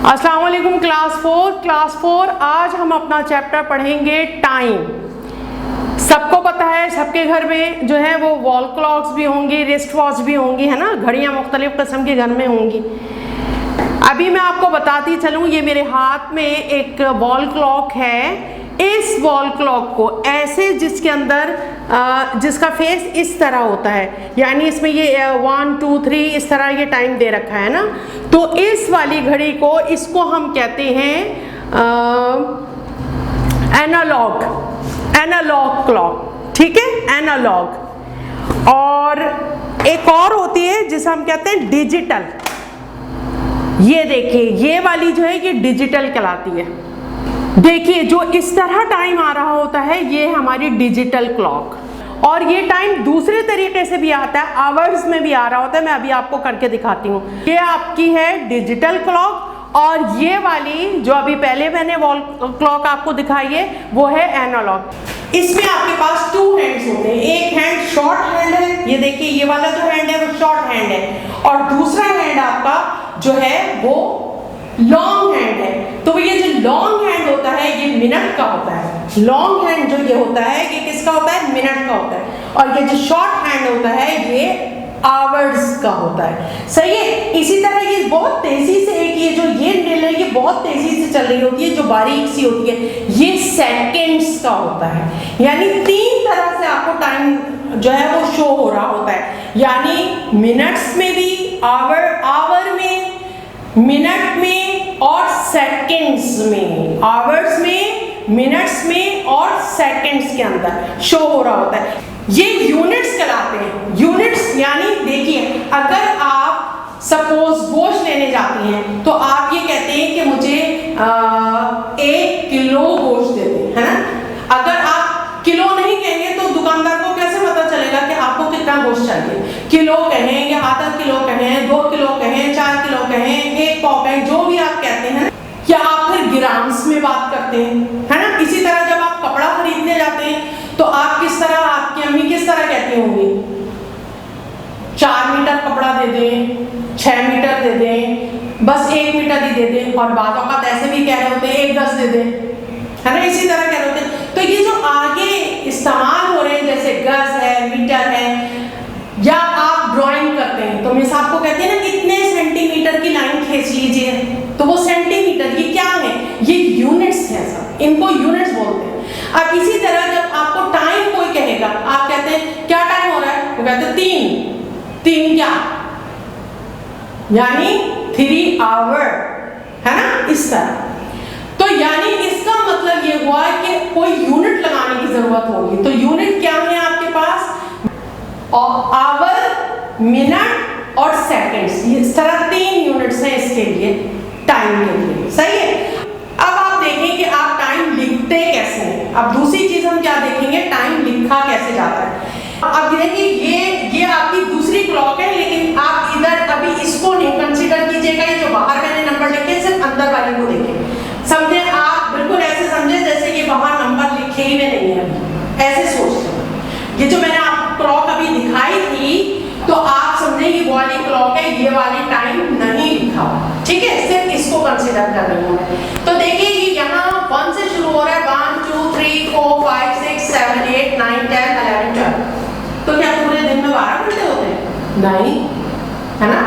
अस्सलाम वालेकुम क्लास 4 आज हम अपना चैप्टर पढ़ेंगे टाइम। सबको पता है, सबके घर में जो है वो वॉल क्लॉक्स भी होंगी, रिस्ट वॉच भी होंगी, है ना। घड़ियां मुख्तलिफ किस्म के घर में होंगी। अभी मैं आपको बताती चलूँ, ये मेरे हाथ में एक वॉल क्लॉक है। इस वॉल क्लॉक को ऐसे जिसके अंदर जिसका फेस इस तरह होता है, यानी इसमें ये 1 2 3 इस तरह ये टाइम दे रखा है ना, तो इस वाली घड़ी को इसको हम कहते हैं एनालॉग क्लॉक। ठीक है, एनालॉग। और एक और होती है जिसे हम कहते हैं डिजिटल। ये देखिए, ये वाली जो है ये डिजिटल कहलाती है। देखिए, जो इस तरह टाइम आ रहा होता है ये हमारी डिजिटल क्लॉक। और ये टाइम दूसरे तरीके से भी आता है, आवर्स में भी आ रहा होता है। मैं अभी आपको करके दिखाती हूँ। ये आपकी है डिजिटल क्लॉक, और ये वाली जो अभी पहले मैंने वॉल क्लॉक आपको दिखाई है वो है एनालॉग। इसमें आपके पास 2 हैंड्स होते हैं। एक हैंड शॉर्ट हैंड है, ये देखिए ये वाला जो हैंड है वो शॉर्ट हैंड है, और दूसरा हैंड आपका जो है वो लॉन्ग हैंड है। तो ये जो लॉन्ग हैंड होता है ये मिनट का होता है। लॉन्ग हैंड जो ये होता है ये किसका होता है? मिनट का होता है। और ये जो शॉर्ट हैंड होता है ये आवर्स का होता है। सही है। इसी तरह ये बहुत तेजी से ये जो ये नील है ये बहुत तेजी से चल रही होती है, जो बारीक सी होती है ये सेकेंड्स का होता है। यानी 3 तरह से आपको टाइम जो है वो शो हो रहा होता है, यानी मिनट्स में भी, आवर में, मिनट में और सेकेंड्स में। आवर्स में, मिनट्स में और सेकेंड्स के अंदर शो हो रहा होता है। ये यूनिट्स कहलाते हैं। यूनिट्स यानी देखिए, अगर आप सपोज गोश्त लेने जाती हैं तो आप ये कहते हैं कि मुझे 1 किलो गोश्त दे दें, है ना। अगर आप किलो नहीं कहेंगे तो दुकानदार को कैसे पता चलेगा कि आपको कितना गोश्त चाहिए? किलो कहें या आधा किलो कहें, 2 किलो कहें, 4 किलो कहें, 1 पाव कहें, जो भी आप कहते हैं, या आप फिर ग्राम्स में बात करते हैं, है ना। इसी तरह जब आप कपड़ा खरीदने जाते हैं तो आप किस तरह, आपकी अम्मी किस तरह कहती होंगी? 4 मीटर कपड़ा दे दें, 6 मीटर दे दें, बस 1 मीटर ही दे दें। और बात औकात ऐसे भी कह रहे होते हैं 1 गज दे दें, है ना। इसी तरह कह रहे होते हैं। तो ये जो आगे इस्तेमाल हो रहे हैं जैसे गज है, मीटर है, या आप ड्राइंग करते हैं तो मिस आपको कहते हैं ना इतने सेंटीमीटर की लाइन खींच लीजिए, तो वो सेंटीमीटर ये क्या है? ये यूनिट्स है सब, इनको यूनिट्स बोलते हैं। अब इसी तरह जब आपको टाइम कोई कहेगा, आप कहते हैं क्या टाइम हो रहा है? वो कहते हैं 3 क्या, यानी 3 आवर, है ना, इस तरह। तो यानी इसका मतलब ये हुआ कि कोई यूनिट लगाने की जरूरत होगी। तो यूनिट क्या है आपके पास? आवर, मिनट और सेकंड्स। इस तरह 3 यूनिट्स हैं इसके लिए, टाइम के लिए। सही है। अब आप देखें कि आप टाइम लिखते कैसे हैं। अब दूसरी चीज हम क्या देखेंगे, टाइम लिखा कैसे जाता है। अब देखिए ये आपकी दूसरी क्लॉक है, लेकिन आप इधर अभी इसको नहीं कंसीडर कीजिएगा। ये जो बाहर मैंने नंबर लिखे सिर्फ अंदर वाली को देखें। समझे आप, बिल्कुल ऐसे समझे जैसे कि बाहर नंबर लिखे ही नहीं है, ऐसे सोचते हैं। ये जो मैंने आपको क्लॉक अभी दिखाई थी तो आप समझे ये वाली क्लॉक है, ये वाली टाइम नहीं लिखा। ठीक है, सिर्फ इसको कंसीडर कर रही हूँ मैं। तो देखिए ये यहाँ 1 से शुरू हो रहा है, 1 2 3 4 5 6 7 8 9 10 11 12। तो क्या पूरे दिन में 12 घंटे होते हैं? नहीं, है ना।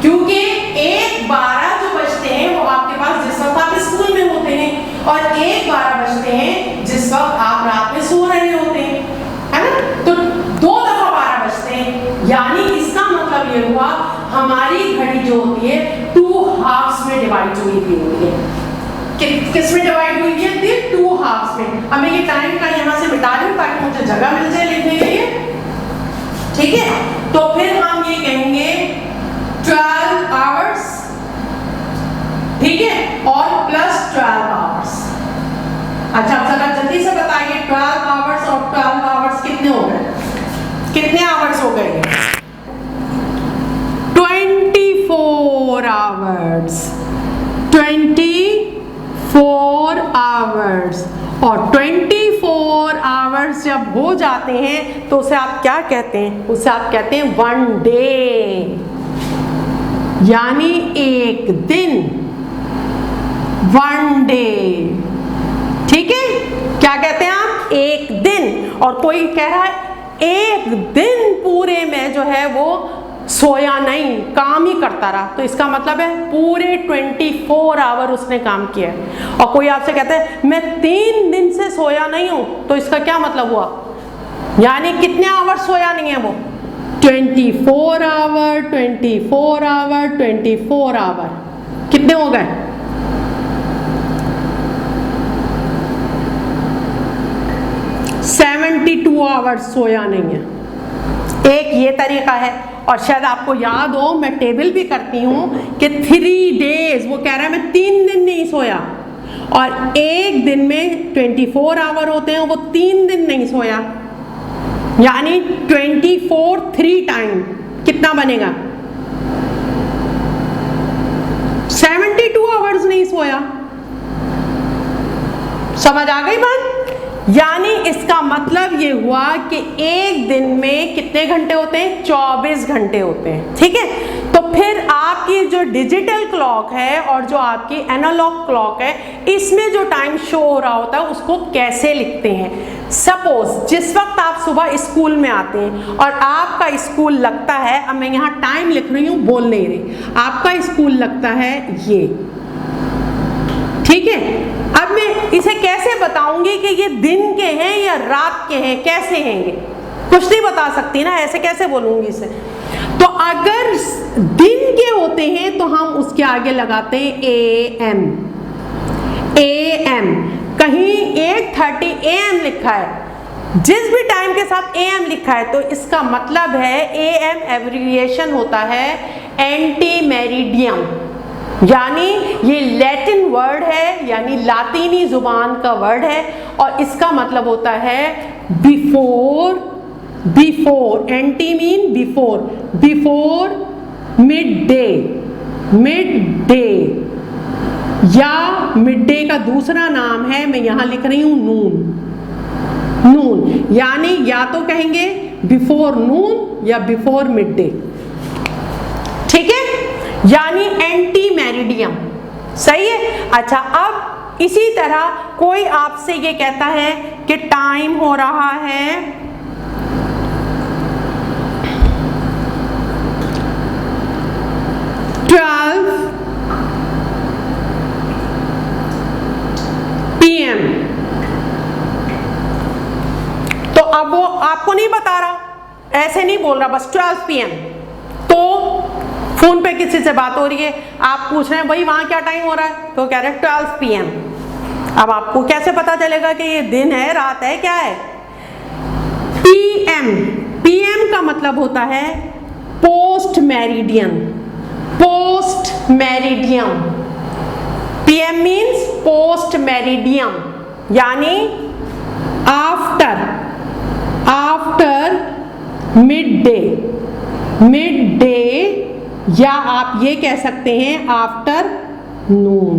क्योंकि 1-12 जो बजते हैं वो आपके पास जिस वक्त आप स्कूल में होते हैं, और 1-12 बजते हैं जिस वक्त आप रात में सो रहे होते हैं, है ना। तो 2 दफा 12 बजते हैं, यानी इसका मतलब ये हुआ हमारी घड़ी जो होती है 2 हाफ्स में डिवाइड हुई होती है। किस में डिवाइड हुई है? 2 हाफ्स में। अब मैं ये टाइम का यहाँ से मिटा दूं ताकि मुझे जगह मिल जाए लिखने के लिए। ठीक है, तो फिर हम ये कहेंगे 12 आवर्स, ठीक है, और प्लस 12 आवर्स। अच्छा, अब जरा जल्दी से बताइए 12 आवर्स और 12 आवर्स कितने हो गए? कितने आवर्स हो गए? 24 आवर्स। 24 आवर्स। और 24 आवर्स जब हो जाते हैं तो उसे आप क्या कहते हैं? उसे आप कहते हैं 1 डे, यानी 1 दिन। और कोई कह रहा है एक दिन पूरे में जो है वो सोया नहीं, काम ही करता रहा, तो इसका मतलब है पूरे 24 आवर उसने काम किया है। और कोई आपसे कहता है मैं 3 दिन से सोया नहीं हूं, तो इसका क्या मतलब हुआ, यानी कितने आवर सोया नहीं है वो, 24 आवर, 24 आवर, 24 आवर, कितने हो गए, 72 आवर्स सोया नहीं है। एक ये तरीका है, और शायद आपको याद हो मैं टेबल भी करती हूं कि 3 डेज, वो कह रहा है मैं 3 दिन नहीं सोया, और एक दिन में 24 आवर होते हैं, वो 3 दिन नहीं सोया, यानी 24 3 टाइम कितना बनेगा, 72 आवर्स नहीं सोया। समझ आ गई बात? यानी इसका मतलब ये हुआ कि एक दिन में कितने घंटे होते हैं, 24 घंटे होते हैं। ठीक है, तो फिर आपकी जो डिजिटल क्लॉक है और जो आपकी एनालॉग क्लॉक है, इसमें जो टाइम शो हो रहा होता है उसको कैसे लिखते हैं। सपोज जिस वक्त आप सुबह स्कूल में आते हैं और आपका स्कूल लगता है, अब मैं यहाँ टाइम लिख रही हूँ, बोल नहीं रही, आपका स्कूल लगता है ये, ठीक है। अब मैं इसे कैसे बताऊंगी कि ये दिन के हैं या रात के हैं, कैसे हैं ये, कुछ नहीं बता सकती ना, ऐसे कैसे बोलूंगी इसे। तो अगर दिन के होते हैं तो हम उसके आगे लगाते हैं AM, AM, कहीं 8:30 AM लिखा है, जिस भी टाइम के साथ AM लिखा है तो इसका मतलब है AM एब्रिविएशन होता है एंटी मेरिडियम, यानी ये लैटिन वर्ड है, यानी लातीनी जुबान का वर्ड है, और इसका मतलब होता है before, before, anti mean before, before mid day, mid day, या मिड डे का दूसरा नाम है, मैं यहां लिख रही हूं नून, नून, यानी या तो कहेंगे बिफोर नून या बिफोर मिड डे, ठीक है, यानी एंटी मेरिडियम, सही है। अच्छा, अब इसी तरह कोई आपसे ये कहता है कि टाइम हो रहा है 12 PM, तो अब वो आपको नहीं बता रहा, ऐसे नहीं बोल रहा, बस 12 PM, तो फोन पे किसी से बात हो रही है, आप पूछ रहे हैं भाई वहां क्या टाइम हो रहा है, तो कह रहे हैं 12 PM। अब आपको कैसे पता चलेगा कि ये दिन है, रात है, क्या है। PM, PM का मतलब होता है post meridian, post meridiem, PM means post meridiem, यानी after, after mid day, mid day, या आप ये कह सकते हैं आफ्टर नून,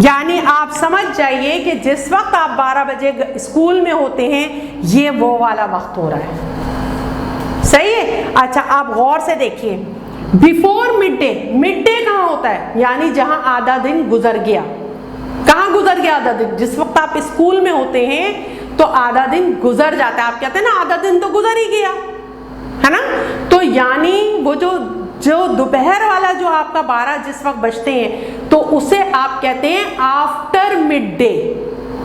यानी आप समझ जाइए कि जिस वक्त आप 12 बजे स्कूल में होते हैं ये वो वाला वक्त हो रहा है, सही है। अच्छा, आप गौर से देखिए, before mid day, mid day कहाँ होता है, यानी जहां आधा दिन गुजर गया, कहाँ गुजर गया आधा दिन, जिस वक्त आप स्कूल में होते हैं तो आधा दिन गुजर जाता है, आप कहते हैं ना आधा दिन तो गुजर ही गया, है ना। तो यानी वो जो दोपहर वाला जो आपका 12 जिस वक्त बजते हैं तो उसे आप कहते हैं आफ्टर मिड डे,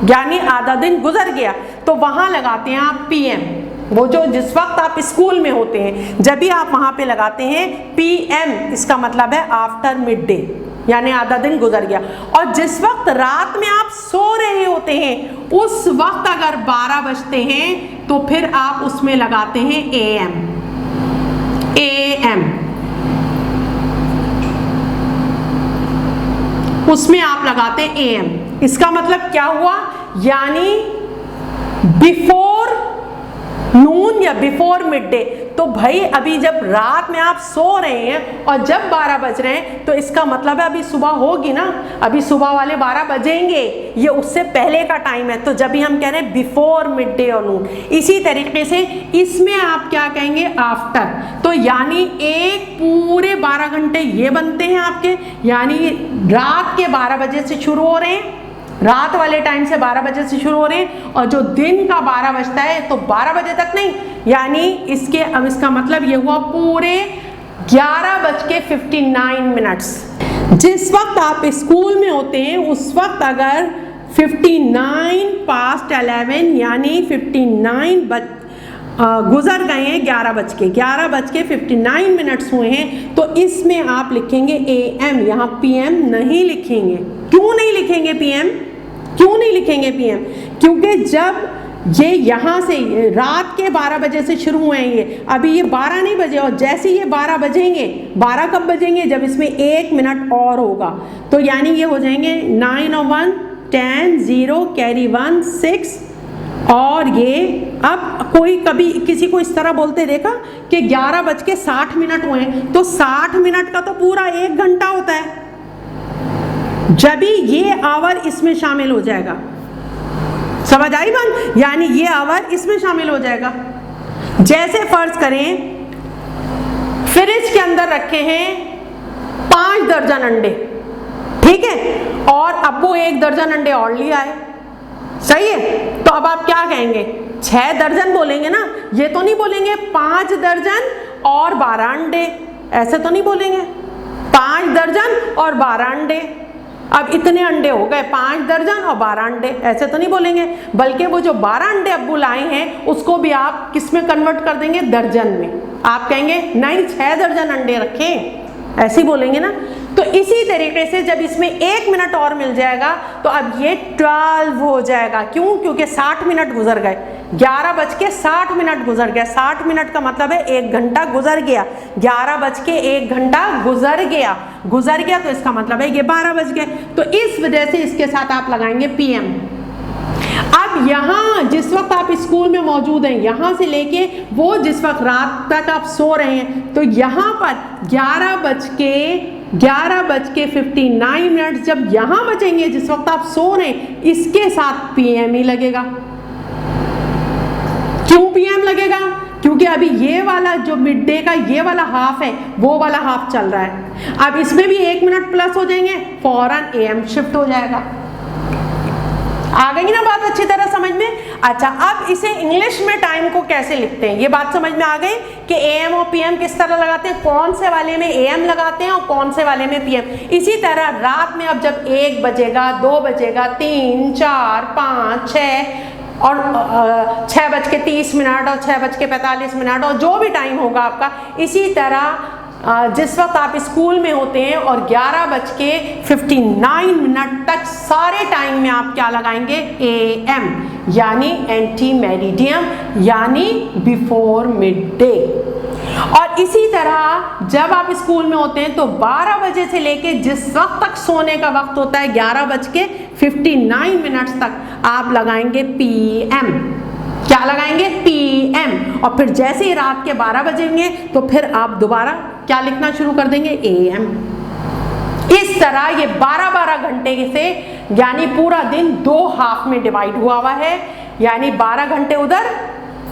यानी आधा दिन गुजर गया, तो वहां लगाते हैं आप PM, वो जो जिस वक्त आप स्कूल में होते हैं जब भी आप वहां पे लगाते हैं PM, इसका मतलब है आफ्टर मिड डे, यानी आधा दिन गुजर गया। और जिस वक्त रात में आप सो रहे होते हैं उस वक्त अगर 12 बजते हैं तो फिर आप उसमें लगाते हैं AM, AM, उसमें आप लगाते हैं AM, इसका मतलब क्या हुआ, यानी बिफोर नून या बिफोर मिड डे। तो भाई अभी जब रात में आप सो रहे हैं और जब 12 बज रहे हैं तो इसका मतलब है अभी सुबह होगी ना, अभी सुबह वाले 12 बजेंगे, ये उससे पहले का टाइम है, तो जब भी हम कह रहे हैं बिफोर मिड डे और नून, इसी तरीके से इसमें आप क्या कहेंगे आफ्टर, तो यानी एक पूरे 12 घंटे ये बनते हैं आपके, यानी रात के 12 बजे से शुरू हो रहे हैं रात वाले टाइम से 12 बजे से शुरू हो रहे हैं, और जो दिन का 12 बजता है तो 12 बजे तक नहीं, यानी अब इसका मतलब ये हुआ पूरे 11:59। जिस वक्त आप स्कूल में होते हैं उस वक्त अगर 59 यानी 59 गुजर गए हैं, 11:59 हुए हैं, तो इसमें आप लिखेंगे AM, यहाँ PM नहीं लिखेंगे। क्यों नहीं लिखेंगे PM? क्यों नहीं लिखेंगे PM? क्योंकि जब ये यहाँ से रात के 12 बजे से शुरू हुए हैं, ये अभी ये 12 नहीं बजे, और जैसे ये 12 बजेंगे, 12 कब बजेंगे? जब इसमें 1 मिनट और होगा, तो यानी ये हो जाएंगे 9 और 1 10 0 कैरी 1 6। और ये अब कोई कभी किसी को इस तरह बोलते देखा कि 11:60 हुए हैं, तो 60 मिनट का तो पूरा 1 घंटा होता है, जब भी ये आवर इसमें शामिल हो जाएगा। समझ आई बात? यानी ये आवर इसमें शामिल हो जाएगा। जैसे फर्ज करें फ्रिज के अंदर रखे हैं 5 दर्जन अंडे, ठीक है, और अब्बू 1 दर्जन अंडे और ले आए, सही है, तो अब आप क्या कहेंगे? 6 दर्जन बोलेंगे ना, ये तो नहीं बोलेंगे 5 दर्जन और 12 अंडे, ऐसे तो नहीं बोलेंगे 5 दर्जन और 12 अंडे। अब इतने अंडे हो गए, 5 दर्जन और 12 अंडे, ऐसे तो नहीं बोलेंगे, बल्कि वो जो 12 अंडे अब्बू लाए हैं उसको भी आप किस में कन्वर्ट कर देंगे? दर्जन में। आप कहेंगे नहीं 6 दर्जन अंडे रखे, ऐसे ही बोलेंगे ना। तो इसी तरीके से जब इसमें 1 मिनट और मिल जाएगा तो अब ये 12 हो जाएगा। क्यों? क्योंकि 60 मिनट गुजर गए, 11:60 गुजर गया। 60 मिनट का मतलब है 1 घंटा गुजर गया, 11:01 गुजर गया तो इसका मतलब है ये 12 बज गए। तो इस वजह से इसके साथ आप लगाएंगे PM। अब यहाँ जिस वक्त आप स्कूल में मौजूद हैं, यहाँ से लेके वो जिस वक्त रात तक आप सो रहे हैं, तो यहाँ पर 11:59 जब यहाँ बचेंगे, जिस वक्त आप सो रहे हैं, इसके साथ PM ही लगेगा। क्यों PM लगेगा? क्योंकि अभी ये वाला जो मिड डे का ये वाला हाफ है, वो वाला हाफ चल रहा है। अब इसमें भी 1 मिनट प्लस हो जाएंगे, फौरन AM शिफ्ट हो जाएगा। आ गई ना बात अच्छी तरह समझ में? अच्छा, अब इसे इंग्लिश में टाइम को कैसे लिखते हैं, ये बात समझ में आ गई कि AM और PM किस तरह लगाते हैं, कौन से वाले में AM लगाते हैं और कौन से वाले में PM। इसी तरह रात में अब जब 1 बजेगा, 2 बजेगा, 3 4 5 6 और 6:30 और 6:45 और जो भी टाइम होगा आपका, इसी तरह जिस वक्त आप स्कूल में होते हैं और 11:59 तक सारे टाइम में आप क्या लगाएंगे? AM, यानी एंटी मेरिडियम, यानी बिफोर मिड डे। और इसी तरह जब आप स्कूल में होते हैं तो 12 बजे से लेके जिस वक्त तक सोने का वक्त होता है 11:59 तक आप लगाएंगे PM। क्या लगाएंगे? PM। और फिर जैसे ही रात के 12 बजेंगे तो फिर आप दोबारा क्या लिखना शुरू कर देंगे? AM। इस तरह ये 12-12 घंटे से, यानी पूरा दिन 2 हाफ में डिवाइड हुआ है, यानी 12 घंटे उधर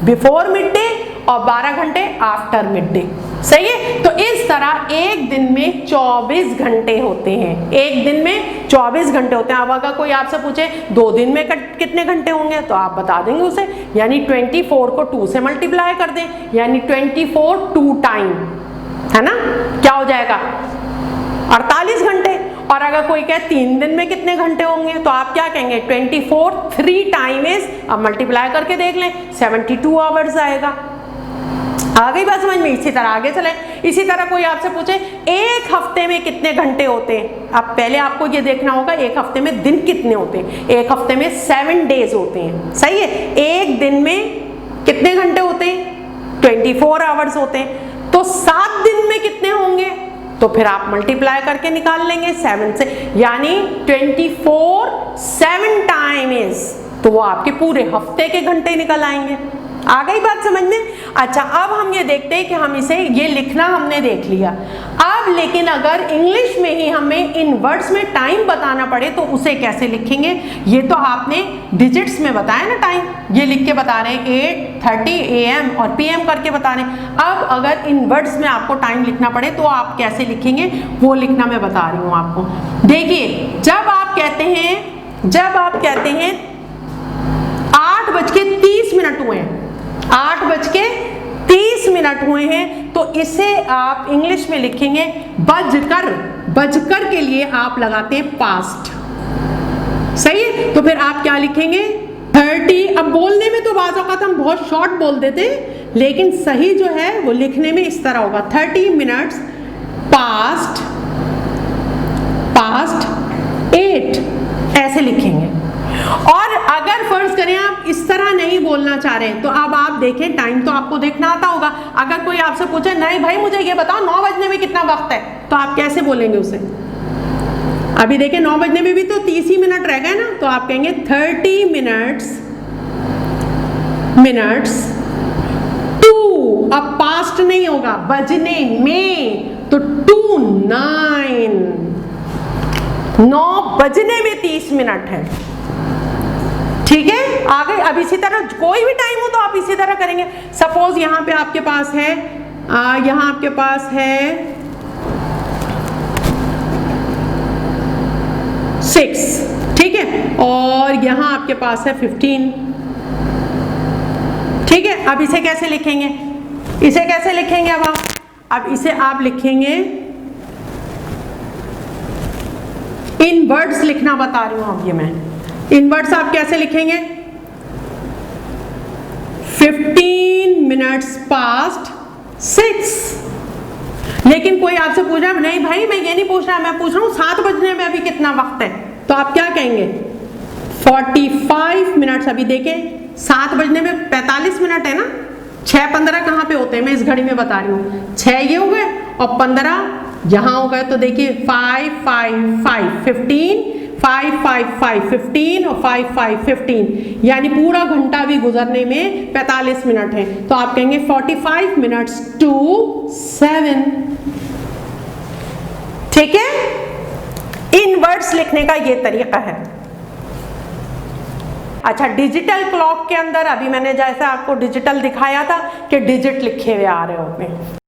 बिफोर मिड डे और 12 घंटे आफ्टर मिड डे। सही है? तो इस तरह एक दिन में 24 घंटे होते हैं, एक दिन में 24 घंटे होते हैं। अब अगर कोई आपसे पूछे 2 दिन में कितने घंटे होंगे, तो आप बता देंगे उसे, यानी 24 को 2 से मल्टीप्लाई कर दें, यानी 24 2 टाइम, है ना, क्या हो जाएगा? 48 घंटे। और अगर कोई कहे 3 दिन में कितने घंटे होंगे, तो आप क्या कहेंगे? 24 3 टाइम इज, अब मल्टीप्लाई करके देख लें, 72 आवर्स आएगा। आ गई बात समझ में? इसी तरह आगे चलें। इसी तरह कोई आपसे पूछे 1 हफ्ते में कितने घंटे होते हैं, अब पहले आपको ये देखना होगा 1 हफ्ते में दिन कितने होते हैं। 1 हफ्ते में 7 डेज होते हैं, सही है। एक दिन में कितने घंटे होते हैं? 24 आवर्स होते हैं। तो 7 दिन में कितने होंगे, तो फिर आप मल्टीप्लाई करके निकाल लेंगे 7 से, यानी 24 7 टाइम इज, तो वो आपके पूरे हफ्ते के घंटे निकल आएंगे। आ गई बात समझ में? अच्छा, अब हम ये देखते हैं कि हम इसे ये लिखना हमने देख लिया। अब लेकिन अगर इंग्लिश में ही हमें इन वर्ड्स में टाइम बताना पड़े तो उसे कैसे लिखेंगे? ये तो आपने डिजिट्स में बताया ना टाइम, ये लिख के बता रहे हैं 8:30 AM और PM करके बता रहे हैं। अब अगर इन वर्ड्स में आपको टाइम लिखना पड़े तो आप कैसे लिखेंगे, वो लिखना मैं बता रही हूँ आपको। देखिए, जब आप कहते हैं जब आप कहते हैं 8:30 हुए हैं, 8:30 हुए हैं, तो इसे आप इंग्लिश में लिखेंगे बजकर के लिए आप लगाते हैं पास्ट। सही है, तो फिर आप क्या लिखेंगे 30। अब बोलने में तो बाज़ औक़ात हम बहुत शॉर्ट बोल देते हैं, लेकिन सही जो है वो लिखने में इस तरह होगा 30 मिनट्स पास्ट 8, ऐसे लिखेंगे। और अगर फर्ज करें आप इस तरह नहीं बोलना चाह रहे हैं, तो अब आप देखें, टाइम तो आपको देखना आता होगा। अगर कोई आपसे पूछे नहीं भाई मुझे ये बताओ 9 बजने में कितना वक्त है, तो आप कैसे बोलेंगे उसे? अभी देखें 9 बजने में भी तो 30 ही मिनट रह गए ना, तो आप कहेंगे 30 मिनट्स टू। अब पास्ट नहीं होगा, बजने में, तो 2 9 बजने में 30 मिनट है। ठीक है, आगे अब इसी तरह कोई भी टाइम हो तो आप इसी तरह करेंगे। सपोज यहां पे आपके पास है यहां आपके पास है 6, ठीक है, और यहां आपके पास है 15। ठीक है, अब इसे कैसे लिखेंगे? इसे कैसे लिखेंगे? अब इसे आप लिखेंगे, इन वर्ड्स लिखना बता रही हूं अब ये मैं। इन वर्ड्स आप कैसे लिखेंगे? 15 मिनट्स पास्ट 6। लेकिन कोई आपसे पूछ रहा है नहीं भाई मैं ये नहीं पूछ रहा, मैं पूछ रहा हूं 7 बजने में अभी कितना वक्त है, तो आप क्या कहेंगे 45 मिनट्स। अभी देखें 7 बजने में 45 मिनट है ना, 6:15 कहाँ पे होते हैं, मैं इस घड़ी में बता रही हूँ। 6 ये हो गए और 15 यहाँ हो गए, तो देखिए 5 5 5 15, 5 5 5 15 और 5 5 15, यानी पूरा घंटा भी गुजरने में 45 मिनट है। तो आप कहेंगे 45 मिनट्स टू 7। ठीक है, इन वर्ड्स लिखने का ये तरीका है। अच्छा, डिजिटल क्लॉक के अंदर अभी मैंने जैसे आपको डिजिटल दिखाया था कि डिजिट लिखे हुए आ रहे होते हैं।